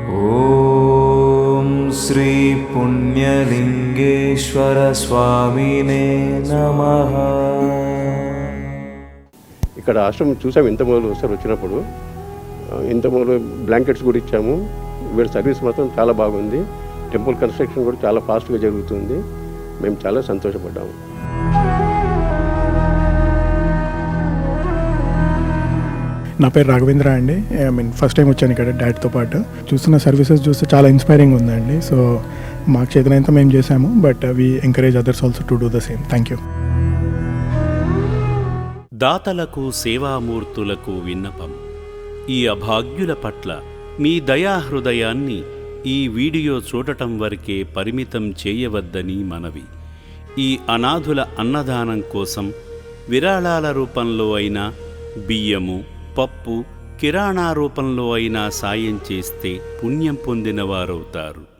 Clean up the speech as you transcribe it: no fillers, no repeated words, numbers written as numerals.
ఓం శ్రీ పుణ్యలింగేశ్వర స్వామినే నమః. ఇక్కడ ఆశ్రమం చూసాము ఇంత మొదలు ఒకసారి వచ్చినప్పుడు. ఇంత మొదలు బ్లాంకెట్స్ కూడా ఇచ్చాము. వీళ్ళ సర్వీస్ మాత్రం చాలా బాగుంది. టెంపుల్ కన్స్ట్రక్షన్ కూడా చాలా ఫాస్ట్గా జరుగుతుంది. మేము చాలా సంతోషపడ్డాము. నా పేరు రాఘవేంద్ర అండి. ఫస్ట్ టైం వచ్చాను ఇక్కడ డాడ్తో పాటు. చూస్తున్న సర్వీసెస్ చూస్తే చాలా ఇన్స్పైరింగ్ ఉందండి. సో మాకు చేతనైతే మేము చేసాము, but we encourage others also to do the same. Thank you. దాతలకు సేవామూర్తులకు విన్నపం. ఈ అభాగ్యుల పట్ల మీ దయాహృదయాన్ని ఈ వీడియో చూడటం వరకే పరిమితం చేయవద్దని మనవి. ఈ అనాథుల అన్నదానం కోసం విరాళాల రూపంలో అయినా, బియ్యము, పప్పు, కిరాణా రూపంలో అయినా సాయం చేస్తే పుణ్యం పొందినవారవుతారు.